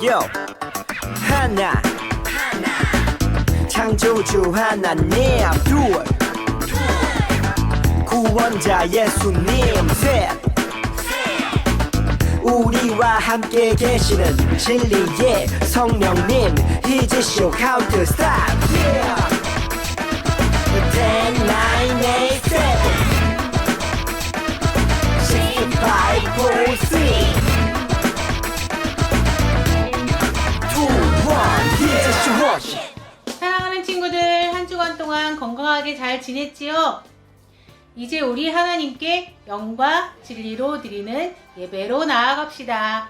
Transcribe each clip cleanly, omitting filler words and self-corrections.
Yo 하나 창조주 하나님 둘 구원자 예수님 셋 우리와 함께 계시는 진리의 성령님 He's a show how to stop yeah 10, 9, 8, 7 6, 5, 4, 3 2, 1 He's a show 사랑하는 친구들, 한 주간 동안 건강하게 잘 지냈지요? 이제 우리 하나님께 영과 진리로 드리는 예배로 나아갑시다.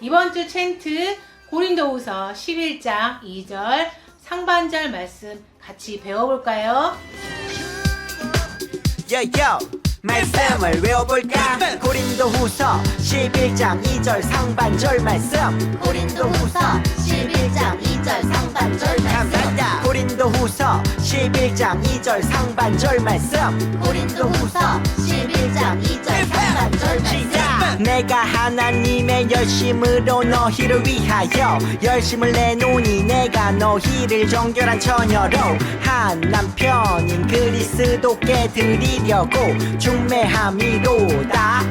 이번 주 챈트 고린도후서 11장 2절 상반절 말씀 같이 배워볼까요? Yo 말씀을 외워볼까? 고린도후서 11장 2절 상반절 말씀 고린도후서 11장 2절 상반절 말씀 고린도후서 11장 2절 상반절 말씀 고린도후서 11장 2절 상반절 말씀 내가 하나님의 열심으로 너희를 위하여 열심을 내노니 내가 너희를 정결한 처녀로 한 남편인 그리스도께 드리려고 중매함이로다.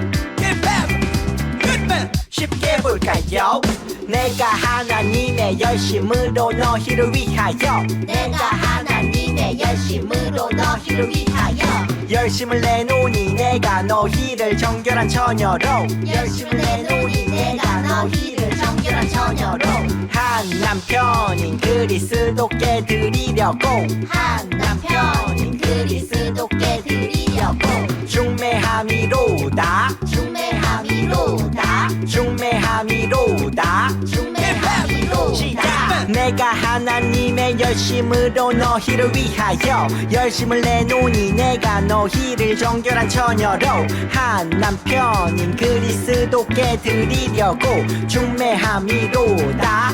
쉽게 볼까요? 내가 하나님의 열심으로 너희를 위하여 내가 하나님의 열심으로 너희를 위하여 열심을 내노니 내가 너희를 정결한 처녀로 열심을 내노니 내가 너희를 정결한 처녀로 한 남편인 그리스도께 드리려고 한 남편인 그리스도께 드리려고 중매함이로다 중매함이로다 중매함이로다 중매함이로다 내가 하나님의 열심으로 너희를 위하여 열심을 내노니 내가 너희를 정결한 처녀로 한 남편인 그리스도께 드리려고 중매함이로다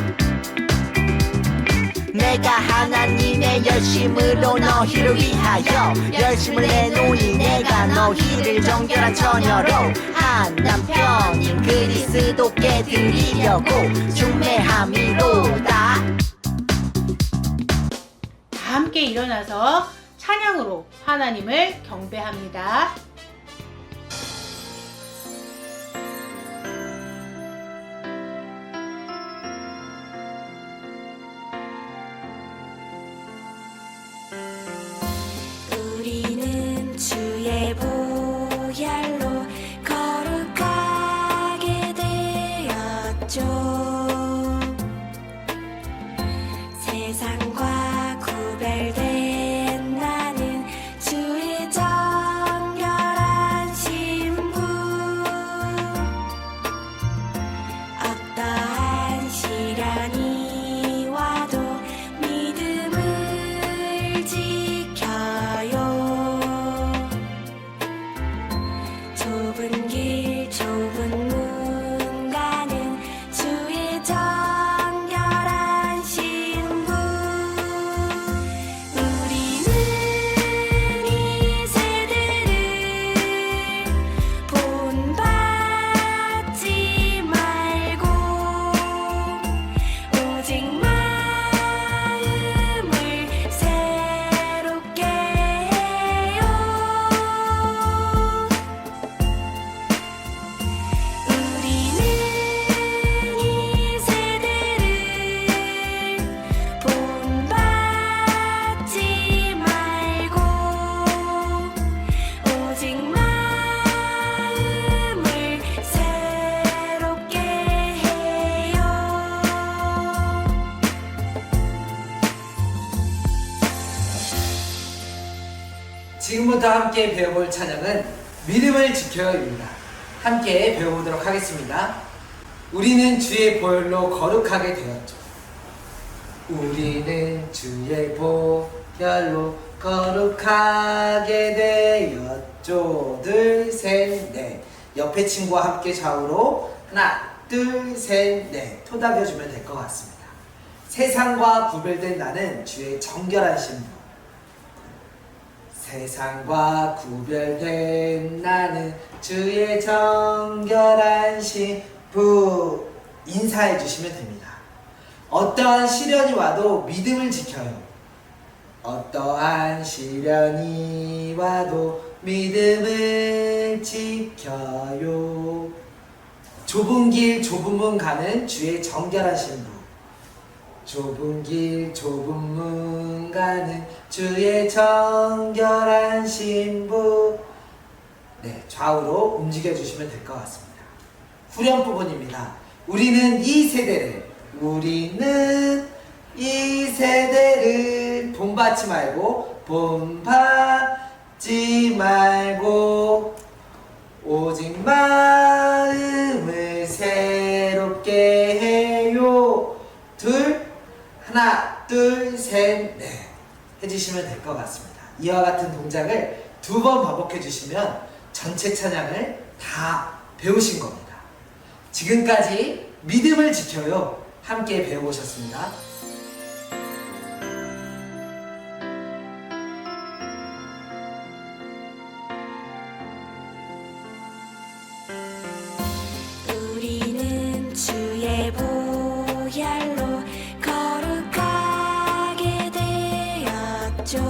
내가 하나님의 열심으로 너희를 위하여 열심을 내노니 내가 너희를 정결한 처녀로 한 남편인 그리스도께 드리려고 중매함이로다. 다 함께 일어나서 찬양으로 하나님을 경배합니다. 우리는 주의 보혈로 거룩하게 되었죠. 세상과 구별된 나는 주의 정결한 신부. 어떠한 시련이 와도 믿음을 지켜요. 좁은 길 좁은 문 가는 주의 정결한 신부. 우리는 이 세대를 본받지 말고 오직 마음을 새롭게 해요. 우리는 이 세대를 본받지 말고 오직 마음을 새롭게 해요. 지금부터 함께 배워볼 찬양은 믿음을 지켜요입니다. 함께 배워보도록 하겠습니다. 우리는 주의 보혈로 거룩하게 되었죠. 우리는 주의 보혈로 거룩하게 되었죠. 둘, 셋, 넷. 옆에 친구와 함께 좌우로 하나, 둘, 셋, 넷. 토닥여주면 될 것 같습니다. 세상과 구별된 나는 주의 정결한 신부. 세상과 구별된 나는 주의 정결한 신부. 인사해 주시면 됩니다. 어떠한 시련이 와도 믿음을 지켜요. 어떠한 시련이 와도 믿음을 지켜요. 좁은 길 좁은 문 가는 주의 정결한 신부. 좁은 길 좁은 문 가는 주의 정결한 신부. 네, 좌우로 움직여 주시면 될 것 같습니다. 후렴 부분입니다. 우리는 이 세대를 본받지 말고 오직 마음을 새롭게 해요. 하나 둘 셋 넷 해주시면 될 것 같습니다. 이와 같은 동작을 2번 반복해 주시면 전체 찬양을 다 배우신 겁니다. 지금까지 믿음을 지켜요 함께 배워보셨습니다. 우리는 주의 보혈로 거룩하게 되었죠.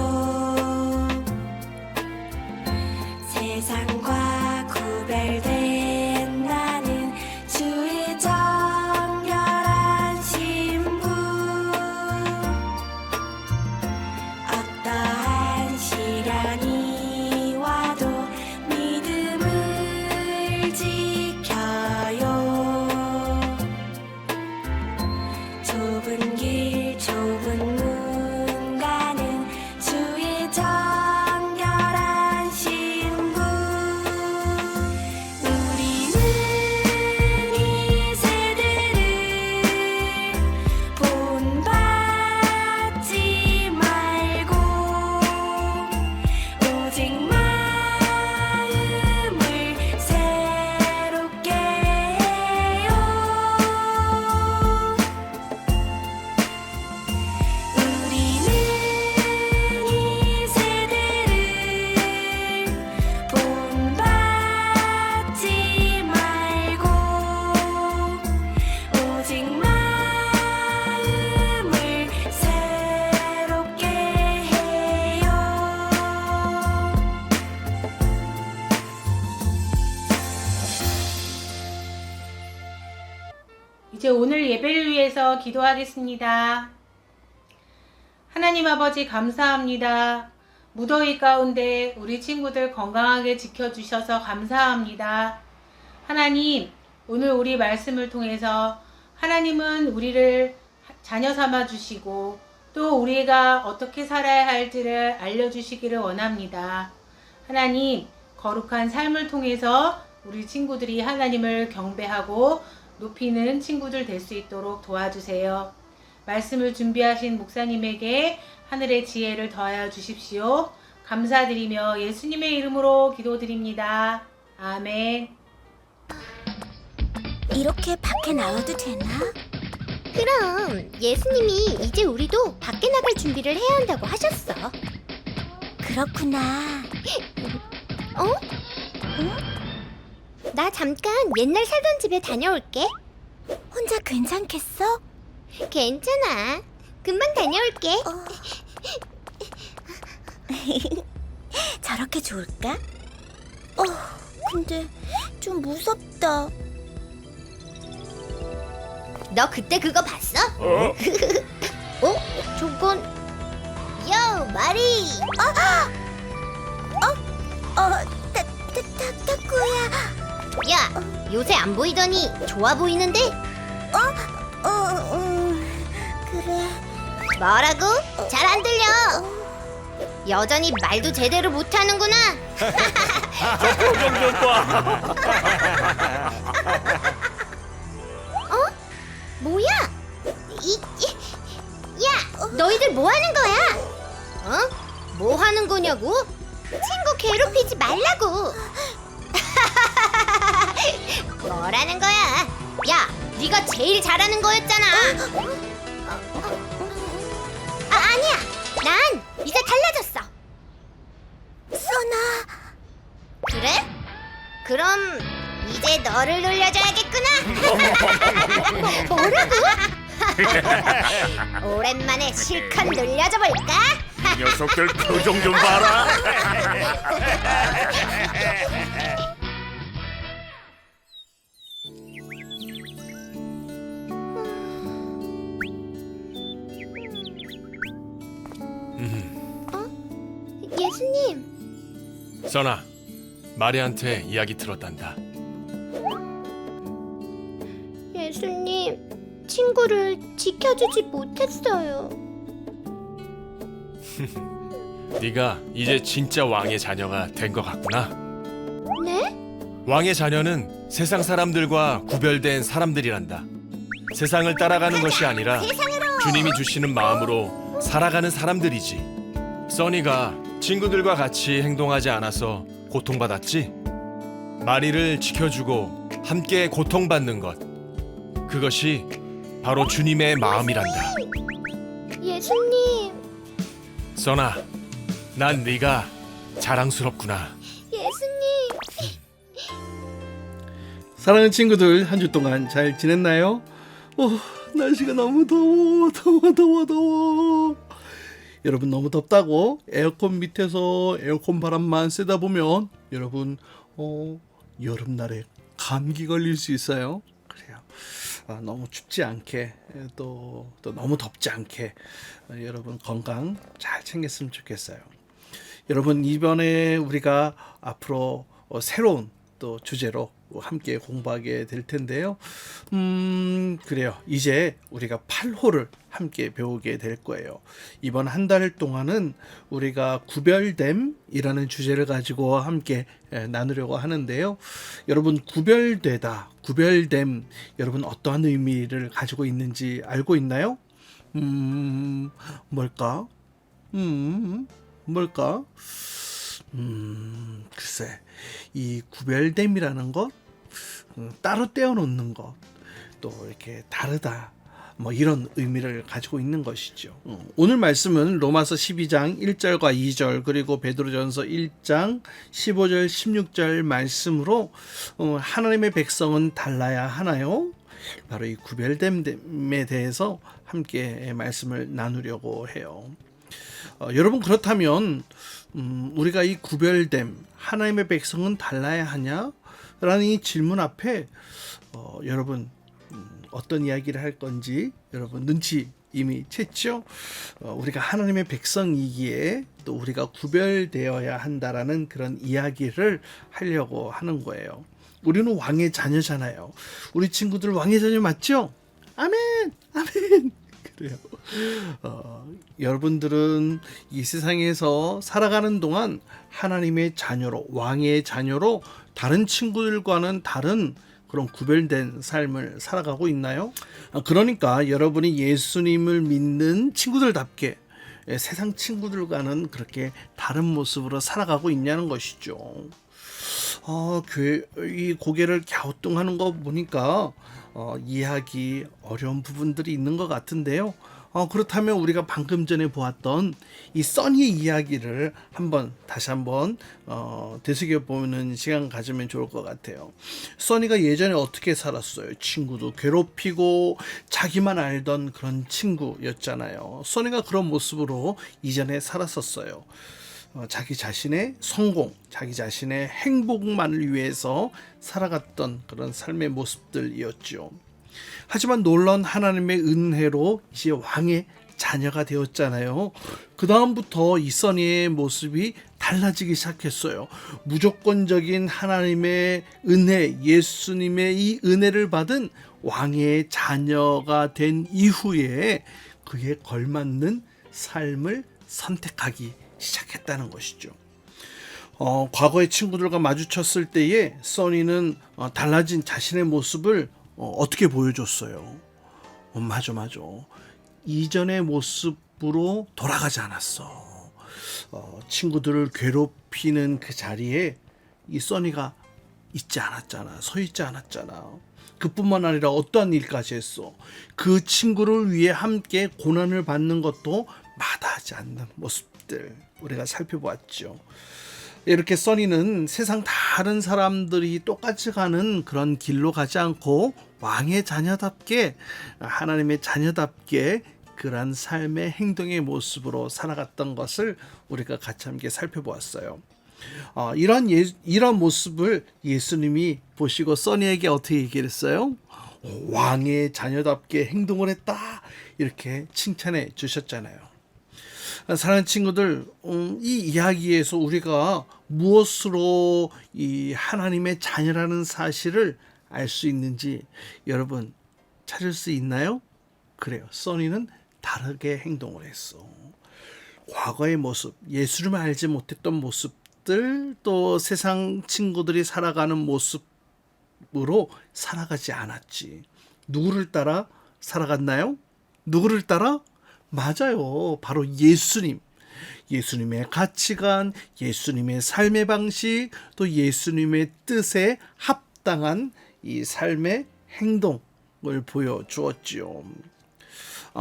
세상과 구별된 나는 주의 정결한 신부. 어떠한 시련이 와도 믿음을 지켜요. 좁은 길 좁은 문 가는 주의 정결한 신부. 우리는 이 세대를 본받지 말고 오직 마음을 새롭게 해요. 우리는 이 세대를 본받지 말고 오직 마음을 새롭게 해요. 이제 오늘 예배를 위해서 기도하겠습니다. 하나님 아버지 감사합니다. 무더위 가운데 우리 친구들 건강하게 지켜주셔서 감사합니다. 하나님, 오늘 우리 말씀을 통해서 하나님은 우리를 자녀 삼아 주시고 또 우리가 어떻게 살아야 할지를 알려주시기를 원합니다. 하나님, 거룩한 삶을 통해서 우리 친구들이 하나님을 경배하고 높이는 친구들 될 수 있도록 도와주세요. 말씀을 준비하신 목사님에게 하늘의 지혜를 더하여 주십시오. 감사드리며 예수님의 이름으로 기도드립니다. 아멘. 이렇게 밖에 나와도 되나? 그럼 예수님이 이제 우리도 밖에 나갈 준비를 해야 한다고 하셨어. 그렇구나. 어? 나 잠깐 옛날 살던 집에 다녀올게. 혼자 괜찮겠어? 괜찮아. 금방 다녀올게. 저렇게 좋을까? 근데 좀 무섭다. 너 그때 그거 봤어? 저건 요 마리. 타쿠야. 야, 요새 안 보이더니 좋아 보이는데? 그래. 뭐라고? 잘 안 들려. 여전히 말도 제대로 못하는구나. 표정 좀 봐. 뭐야? 야, 너희들 뭐 하는 거야? 뭐 하는 거냐고? 친구 괴롭히지 말라고. 뭐라는 거야? 야, 네가 제일 잘하는 거였잖아. 아니야. 난 이제 달라졌어. 선아. 그래? 그럼 이제 너를 놀려줘야겠구나. 뭐라고? 오랜만에 실컷 놀려줘 볼까? 녀석들 표정 좀 봐라. 예수님, 써나, 마리한테 이야기 들었단다. 예수님, 친구를 지켜주지 못했어요. 네가 이제 진짜 왕의 자녀가 된 것 같구나. 네? 왕의 자녀는 세상 사람들과 구별된 사람들이란다. 세상을 따라가는 것이 아니라 주님이 주시는 마음으로 살아가는 사람들이지. 써니가 친구들과 같이 행동하지 않아서 고통받았지? 마리를 지켜주고 함께 고통받는 것, 그것이 바로 주님의 마음이란다. 예수님, 써나, 난 네가 자랑스럽구나. 예수님. 사랑하는 친구들, 한 주 동안 잘 지냈나요? 날씨가 너무 더워. 여러분, 너무 덥다고 에어컨 밑에서 에어컨 바람만 쐬다 보면 여러분 여름날에 감기 걸릴 수 있어요. 그래요. 너무 춥지 않게 또 너무 덥지 않게 여러분 건강 잘 챙겼으면 좋겠어요. 여러분, 이번에 우리가 앞으로 새로운 또 주제로 함께 공부하게 될 텐데요. 그래요. 이제 우리가 8호를 함께 배우게 될 거예요. 이번 한 달 동안은 우리가 구별됨이라는 주제를 가지고 함께 나누려고 하는데요. 여러분, 구별되다, 구별됨, 여러분 어떠한 의미를 가지고 있는지 알고 있나요? 뭘까? 글쎄, 이 구별됨이라는 것, 따로 떼어놓는 것, 또 이렇게 다르다, 뭐 이런 의미를 가지고 있는 것이죠. 오늘 말씀은 로마서 12장 1절과 2절, 그리고 베드로전서 1장 15절 16절 말씀으로 하나님의 백성은 달라야 하나요? 바로 이 구별됨에 대해서 함께 말씀을 나누려고 해요. 여러분, 그렇다면 우리가 이 구별됨, 하나님의 백성은 달라야 하냐? 라는 이 질문 앞에 여러분 어떤 이야기를 할 건지 여러분 눈치 이미 챘죠? 우리가 하나님의 백성이기에 또 우리가 구별되어야 한다라는 그런 이야기를 하려고 하는 거예요. 우리는 왕의 자녀잖아요. 우리 친구들 왕의 자녀 맞죠? 아멘! 그래요. 여러분들은 이 세상에서 살아가는 동안 하나님의 자녀로, 왕의 자녀로 다른 친구들과는 다른 그런 구별된 삶을 살아가고 있나요? 그러니까 여러분이 예수님을 믿는 친구들답게 세상 친구들과는 그렇게 다른 모습으로 살아가고 있냐는 것이죠. 이 고개를 갸우뚱하는 거 보니까 이해하기 어려운 부분들이 있는 것 같은데요. 그렇다면 우리가 방금 전에 보았던 이 써니의 이야기를 다시 한번 되새겨보는 시간 가지면 좋을 것 같아요. 써니가 예전에 어떻게 살았어요? 친구도 괴롭히고 자기만 알던 그런 친구였잖아요. 써니가 그런 모습으로 이전에 살았었어요. 자기 자신의 성공, 자기 자신의 행복만을 위해서 살아갔던 그런 삶의 모습들이었죠. 하지만 놀라운 하나님의 은혜로 이제 왕의 자녀가 되었잖아요. 그 다음부터 이 써니의 모습이 달라지기 시작했어요. 무조건적인 하나님의 은혜, 예수님의 이 은혜를 받은 왕의 자녀가 된 이후에 그에 걸맞는 삶을 선택하기 시작했다는 것이죠. 과거의 친구들과 마주쳤을 때에 써니는 달라진 자신의 모습을 어떻게 보여줬어요? 맞아. 이전의 모습으로 돌아가지 않았어. 친구들을 괴롭히는 그 자리에 이 써니가 서 있지 않았잖아. 그뿐만 아니라 어떠한 일까지 했어. 그 친구를 위해 함께 고난을 받는 것도 마다하지 않는 모습들 우리가 살펴보았죠. 이렇게 써니는 세상 다른 사람들이 똑같이 가는 그런 길로 가지 않고 왕의 자녀답게, 하나님의 자녀답게 그러한 삶의 행동의 모습으로 살아갔던 것을 우리가 같이 함께 살펴보았어요. 이런 모습을 예수님이 보시고 써니에게 어떻게 얘기를 했어요? 왕의 자녀답게 행동을 했다, 이렇게 칭찬해 주셨잖아요. 사랑하는 친구들, 이 이야기에서 우리가 무엇으로 이 하나님의 자녀라는 사실을 알 수 있는지 여러분 찾을 수 있나요? 그래요. 써니는 다르게 행동을 했어. 과거의 모습, 예수님을 알지 못했던 모습들, 또 세상 친구들이 살아가는 모습으로 살아가지 않았지. 누구를 따라 살아갔나요? 누구를 따라? 맞아요. 바로 예수님. 예수님의 가치관, 예수님의 삶의 방식, 또 예수님의 뜻에 합당한 이 삶의 행동을 보여주었지요.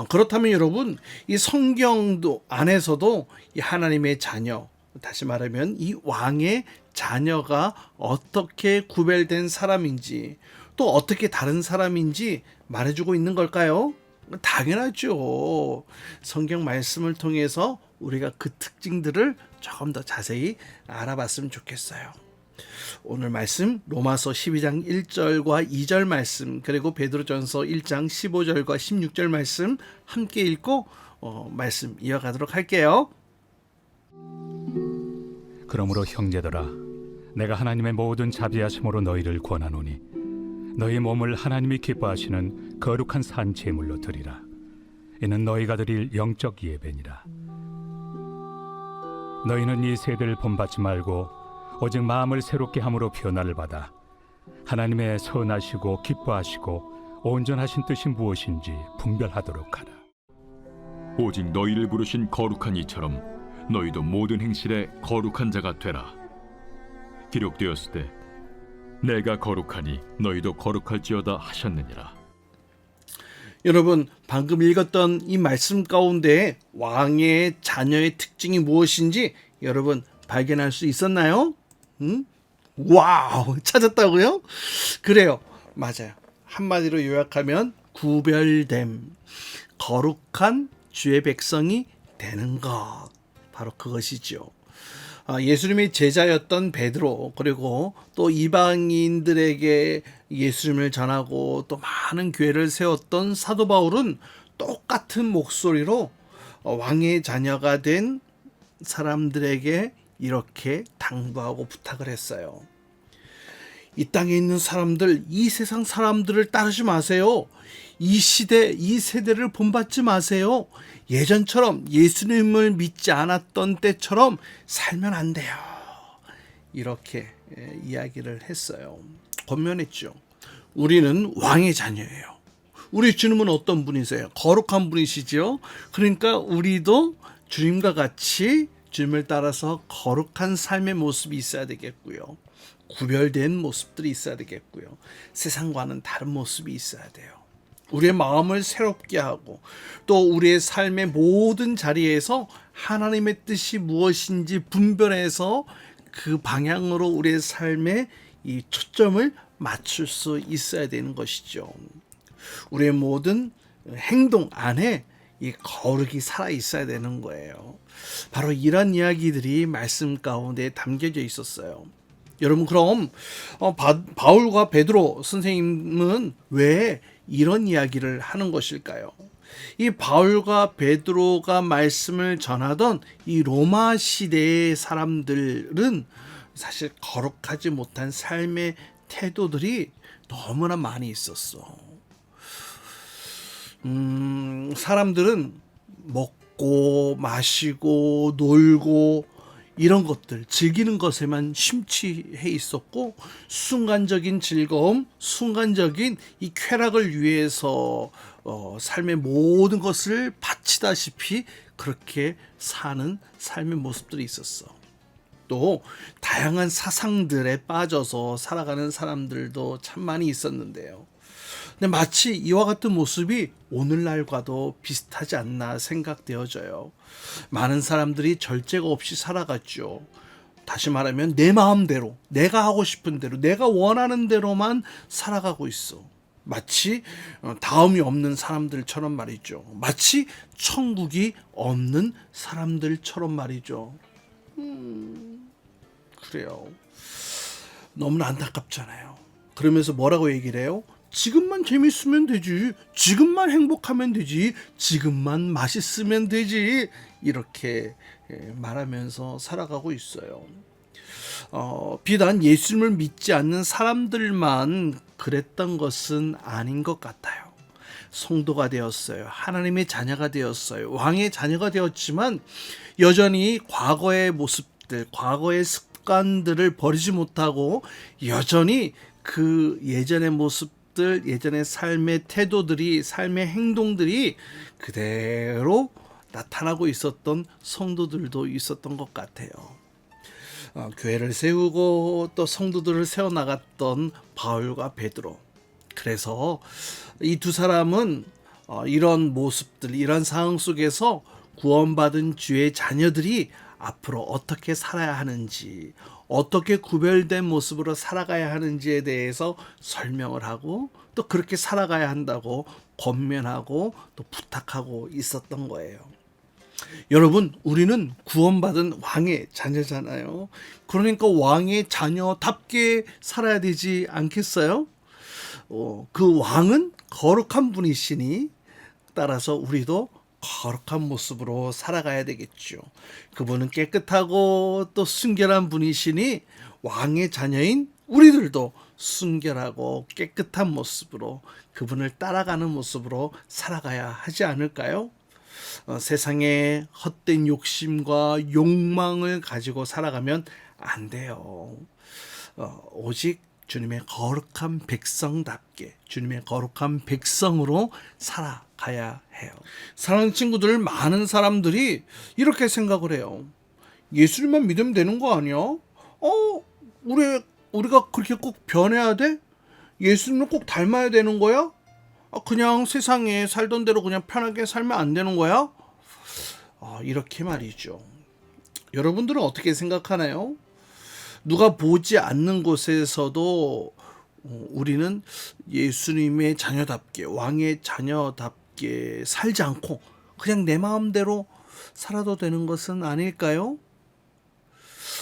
그렇다면 여러분, 이 성경도 안에서도 이 하나님의 자녀, 다시 말하면 이 왕의 자녀가 어떻게 구별된 사람인지, 또 어떻게 다른 사람인지 말해주고 있는 걸까요? 당연하죠. 성경 말씀을 통해서 우리가 그 특징들을 조금 더 자세히 알아봤으면 좋겠어요. 오늘 말씀 로마서 12장 1절과 2절 말씀, 그리고 베드로전서 1장 15절과 16절 말씀 함께 읽고 말씀 이어가도록 할게요. 그러므로 형제들아, 내가 하나님의 모든 자비하심으로 너희를 권하노니 너희 몸을 하나님이 기뻐하시는 거룩한 산 제물로 드리라. 이는 너희가 드릴 영적 예배니라. 너희는 이 세대를 본받지 말고 오직 마음을 새롭게 함으로 변화를 받아 하나님의 선하시고 기뻐하시고 온전하신 뜻이 무엇인지 분별하도록 하라. 오직 너희를 부르신 거룩한 이처럼 너희도 모든 행실에 거룩한 자가 되라. 기록되었을 때 내가 거룩하니 너희도 거룩할지어다 하셨느니라. 여러분, 방금 읽었던 이 말씀 가운데 왕의 자녀의 특징이 무엇인지 여러분 발견할 수 있었나요? 와우, 찾았다고요? 그래요, 맞아요. 한마디로 요약하면 구별됨, 거룩한 주의 백성이 되는 것, 바로 그것이죠. 예수님의 제자였던 베드로, 그리고 또 이방인들에게 예수님을 전하고 또 많은 교회를 세웠던 사도 바울은 똑같은 목소리로 왕의 자녀가 된 사람들에게 이렇게 당부하고 부탁을 했어요. 이 땅에 있는 사람들, 이 세상 사람들을 따르지 마세요. 이 시대, 이 세대를 본받지 마세요. 예전처럼 예수님을 믿지 않았던 때처럼 살면 안 돼요. 이렇게 이야기를 했어요. 권면했죠. 우리는 왕의 자녀예요. 우리 주님은 어떤 분이세요? 거룩한 분이시죠. 그러니까 우리도 주님과 같이 주님을 따라서 거룩한 삶의 모습이 있어야 되겠고요. 구별된 모습들이 있어야 되겠고요. 세상과는 다른 모습이 있어야 돼요. 우리의 마음을 새롭게 하고 또 우리의 삶의 모든 자리에서 하나님의 뜻이 무엇인지 분별해서 그 방향으로 우리의 삶에 이 초점을 맞출 수 있어야 되는 것이죠. 우리의 모든 행동 안에 이 거룩이 살아 있어야 되는 거예요. 바로 이런 이야기들이 말씀 가운데 담겨져 있었어요. 여러분, 그럼 바울과 베드로 선생님은 왜 이런 이야기를 하는 것일까요? 이 바울과 베드로가 말씀을 전하던 이 로마 시대의 사람들은 사실 거룩하지 못한 삶의 태도들이 너무나 많이 있었어. 사람들은 먹고 마시고 놀고 이런 것들, 즐기는 것에만 심취해 있었고 순간적인 즐거움, 순간적인 이 쾌락을 위해서 삶의 모든 것을 바치다시피 그렇게 사는 삶의 모습들이 있었어. 또 다양한 사상들에 빠져서 살아가는 사람들도 참 많이 있었는데요. 근데 마치 이와 같은 모습이 오늘날과도 비슷하지 않나 생각되어져요. 많은 사람들이 절제가 없이 살아갔죠. 다시 말하면 내 마음대로, 내가 하고 싶은 대로, 내가 원하는 대로만 살아가고 있어. 마치 다음이 없는 사람들처럼 말이죠. 마치 천국이 없는 사람들처럼 말이죠. 그래요. 너무나 안타깝잖아요. 그러면서 뭐라고 얘기를 해요? 지금만 재밌으면 되지, 지금만 행복하면 되지, 지금만 맛있으면 되지, 이렇게 말하면서 살아가고 있어요. 비단 예수님을 믿지 않는 사람들만 그랬던 것은 아닌 것 같아요. 성도가 되었어요. 하나님의 자녀가 되었어요. 왕의 자녀가 되었지만 여전히 과거의 모습들, 과거의 습관들을 버리지 못하고 여전히 그 예전의 모습들, 예전의 삶의 태도들이, 삶의 행동들이 그대로 나타나고 있었던 성도들도 있었던 것 같아요. 교회를 세우고 또 성도들을 세워나갔던 바울과 베드로. 그래서 이 두 사람은 이런 모습들, 이런 상황 속에서 구원받은 주의 자녀들이 앞으로 어떻게 살아야 하는지, 어떻게 구별된 모습으로 살아가야 하는지에 대해서 설명을 하고 또 그렇게 살아가야 한다고 권면하고 또 부탁하고 있었던 거예요. 여러분, 우리는 구원받은 왕의 자녀잖아요. 그러니까 왕의 자녀답게 살아야 되지 않겠어요? 그 왕은 거룩한 분이시니 따라서 우리도 거룩한 모습으로 살아가야 되겠죠. 그분은 깨끗하고 또 순결한 분이시니 왕의 자녀인 우리들도 순결하고 깨끗한 모습으로 그분을 따라가는 모습으로 살아가야 하지 않을까요? 세상에 헛된 욕심과 욕망을 가지고 살아가면 안 돼요. 오직 주님의 거룩한 백성답게, 주님의 거룩한 백성으로 살아가야 해요. 사랑하는 친구들, 많은 사람들이 이렇게 생각을 해요. 예수님만 믿으면 되는 거 아니야? 우리가 그렇게 꼭 변해야 돼? 예수님을 꼭 닮아야 되는 거야? 그냥 세상에 살던 대로 그냥 편하게 살면 안 되는 거야? 이렇게 말이죠. 여러분들은 어떻게 생각하나요? 누가 보지 않는 곳에서도 우리는 예수님의 자녀답게, 왕의 자녀답게 살지 않고 그냥 내 마음대로 살아도 되는 것은 아닐까요?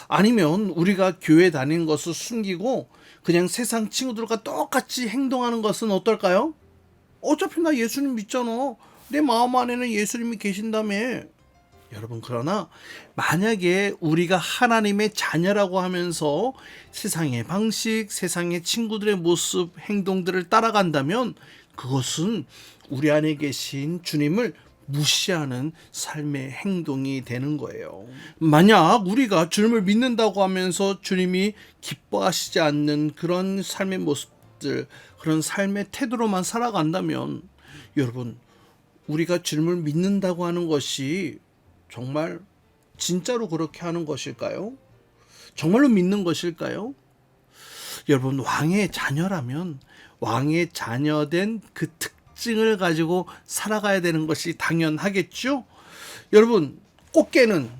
아니면 우리가 교회 다니는 것을 숨기고 그냥 세상 친구들과 똑같이 행동하는 것은 어떨까요? 어차피 나 예수님 믿잖아. 내 마음 안에는 예수님이 계신다며. 여러분, 그러나 만약에 우리가 하나님의 자녀라고 하면서 세상의 방식, 세상의 친구들의 모습, 행동들을 따라간다면 그것은 우리 안에 계신 주님을 무시하는 삶의 행동이 되는 거예요. 만약 우리가 주님을 믿는다고 하면서 주님이 기뻐하시지 않는 그런 삶의 모습들, 그런 삶의 태도로만 살아간다면 여러분, 우리가 주님을 믿는다고 하는 것이 정말 진짜로 그렇게 하는 것일까요? 정말로 믿는 것일까요? 여러분, 왕의 자녀라면 왕의 자녀된 그 특징을 가지고 살아가야 되는 것이 당연하겠죠? 여러분, 꽃게는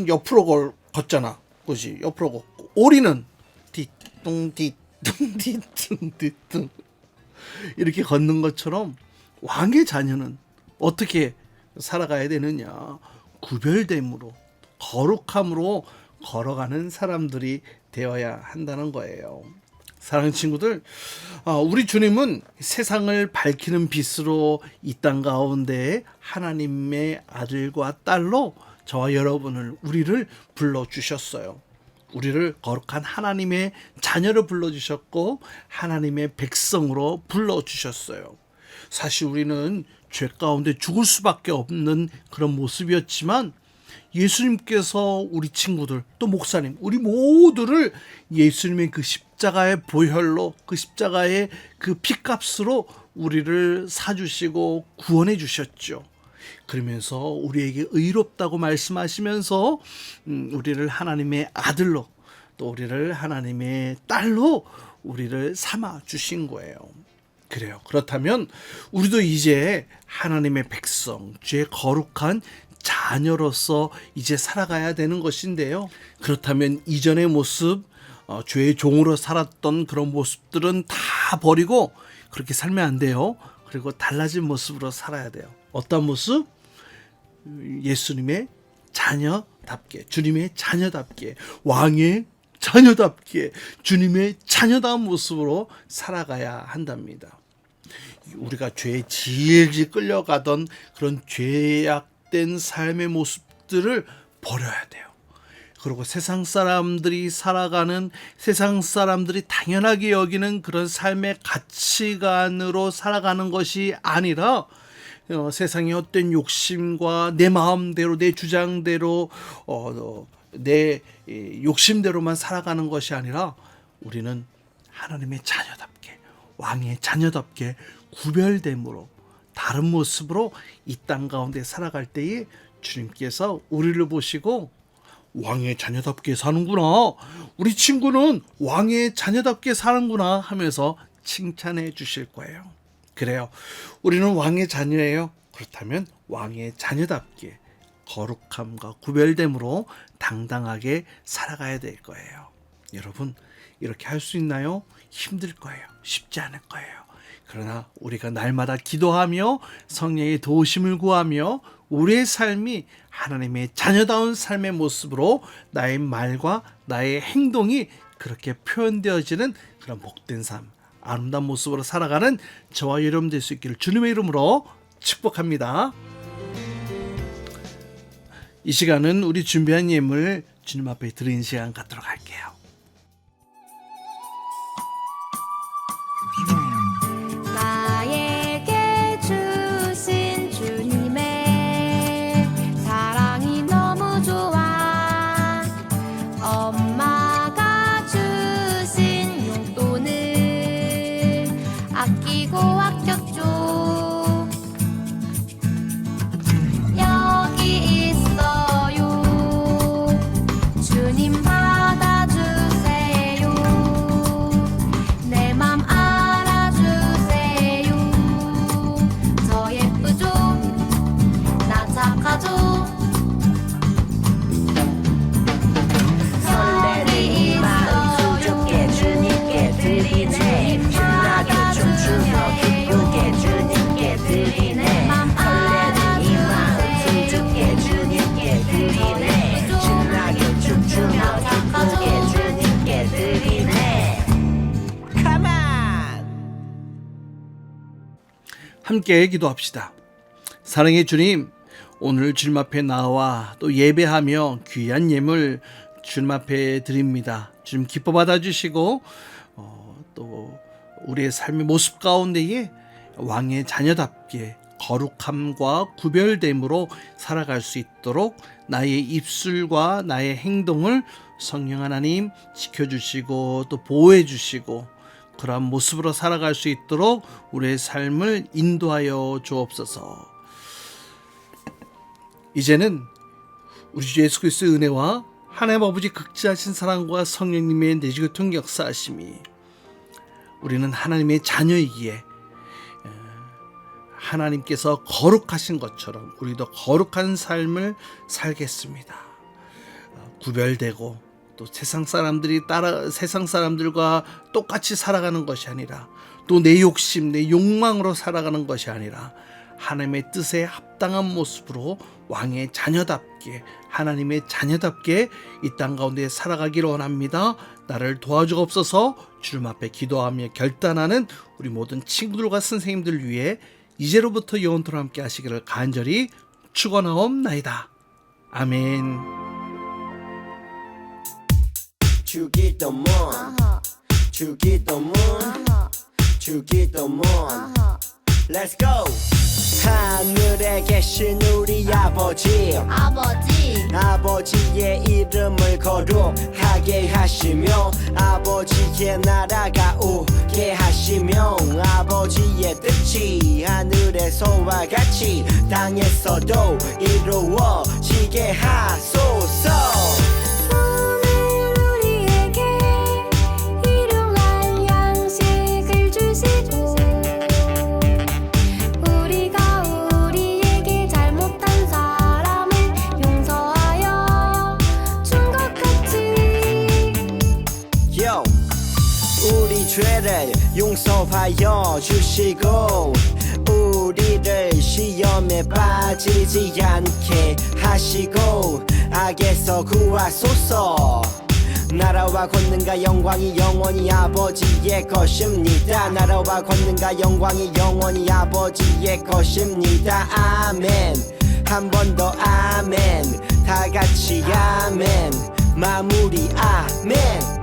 옆으로 걷잖아. 그렇지? 옆으로 걷고, 오리는 뒤뚱 뒤뚱 뒤뚱 뒤뚱 이렇게 걷는 것처럼 왕의 자녀는 어떻게 살아가야 되느냐? 구별됨으로, 거룩함으로 걸어가는 사람들이 되어야 한다는 거예요. 사랑하는 친구들, 우리 주님은 세상을 밝히는 빛으로 이 땅 가운데 하나님의 아들과 딸로 저와 여러분을, 우리를 불러주셨어요. 우리를 거룩한 하나님의 자녀로 불러주셨고 하나님의 백성으로 불러주셨어요. 사실 우리는 죄 가운데 죽을 수밖에 없는 그런 모습이었지만 예수님께서 우리 친구들, 또 목사님, 우리 모두를 예수님의 그 십자가의 보혈로, 그 십자가의 그 피값으로 우리를 사주시고 구원해 주셨죠. 그러면서 우리에게 의롭다고 말씀하시면서 우리를 하나님의 아들로, 또 우리를 하나님의 딸로 우리를 삼아 주신 거예요. 그래요. 그렇다면 우리도 이제 하나님의 백성, 주의 거룩한 자녀로서 이제 살아가야 되는 것인데요. 그렇다면 이전의 모습, 죄의 종으로 살았던 그런 모습들은 다 버리고 그렇게 살면 안 돼요. 그리고 달라진 모습으로 살아야 돼요. 어떤 모습? 예수님의 자녀답게, 주님의 자녀답게, 왕의 자녀답게, 주님의 자녀다운 모습으로 살아가야 한답니다. 우리가 죄에 질질 끌려가던 그런 죄악된 삶의 모습들을 버려야 돼요. 그리고 세상 사람들이 살아가는, 세상 사람들이 당연하게 여기는 그런 삶의 가치관으로 살아가는 것이 아니라 세상의 어떤 욕심과 내 마음대로, 내 주장대로, 내 욕심대로만 살아가는 것이 아니라 우리는 하나님의 자녀답게, 왕의 자녀답게 구별됨으로, 다른 모습으로 이 땅 가운데 살아갈 때에 주님께서 우리를 보시고 왕의 자녀답게 사는구나, 우리 친구는 왕의 자녀답게 사는구나 하면서 칭찬해 주실 거예요. 그래요, 우리는 왕의 자녀예요. 그렇다면 왕의 자녀답게 거룩함과 구별됨으로 당당하게 살아가야 될 거예요. 여러분, 이렇게 할 수 있나요? 힘들 거예요. 쉽지 않을 거예요. 그러나 우리가 날마다 기도하며 성령의 도우심을 구하며 우리의 삶이 하나님의 자녀다운 삶의 모습으로 나의 말과 나의 행동이 그렇게 표현되어지는 그런 복된 삶, 아름다운 모습으로 살아가는 저와 여러분 될 수 있기를 주님의 이름으로 축복합니다. 이 시간은 우리 준비한 예물 주님 앞에 드리는 시간 갖도록 할게요. 나에게 주신 주님의 사랑이 너무 좋아. 엄마가 주신 용돈을 아끼고 아꼈죠. 여기 있어요. 주님 받아주세요. 내 맘 알아주세요. 저 예쁘죠? 나 착하죠? 설레는 마음 수줍게 주님께 드리네. 신나게 춤추며 기쁘게 주님께 드리네. 설레는 이 마음 수줍게 주님께 드리네. 신나게 춤추며 기쁘게 주님께 드리네. Come on! 함께 기도합시다. 사랑의 주님, 오늘 주님 앞에 나와 또 예배하며 귀한 예물 주님 앞에 드립니다. 주님 기뻐 받아주시고 또 우리의 삶의 모습 가운데에 왕의 자녀답게 거룩함과 구별됨으로 살아갈 수 있도록 나의 입술과 나의 행동을 성령 하나님 지켜주시고 또 보호해주시고 그러한 모습으로 살아갈 수 있도록 우리의 삶을 인도하여 주옵소서. 이제는 우리 주 예수 그리스도의 은혜와 하나님 아버지 극지하신 사랑과 성령님의 내주교통 역사하심이, 우리는 하나님의 자녀이기에 하나님께서 거룩하신 것처럼 우리도 거룩한 삶을 살겠습니다. 구별되고 또 세상 사람들과 똑같이 살아가는 것이 아니라, 또 내 욕심, 내 욕망으로 살아가는 것이 아니라 하나님의 뜻에 합당한 모습으로 왕의 자녀답게, 하나님의 자녀답게 이 땅 가운데 살아가기를 원합니다. 나를 도와주옵소서. 주님 앞에 기도하며 결단하는 우리 모든 친구들과 선생님들 위해 이제로부터 영원토록 함께 하시기를 간절히 축원하옵나이다. 아멘. 주기도문, 주기도문, 주기도문. Let's go. 하늘에 계신 우리 아버지, 아버지의 이름을 거룩하게 하시며 아버지의 나라가 오게 하시며 아버지의 뜻이 하늘에서와 같이 땅에서도 이루어지게 하소서. 우리가 우리에게 잘못한 사람을 용서하여 주시고 우리를 시험에 빠지지 않게 하시고 악에서 구하소서. 나라와 권능과 영광이 영원히 아버지의 것입니다. 나라와 권능과 영광이 영원히 아버지의 것입니다. 아멘. 한 번 더 아멘. 다 같이 아멘. 마무리 아멘.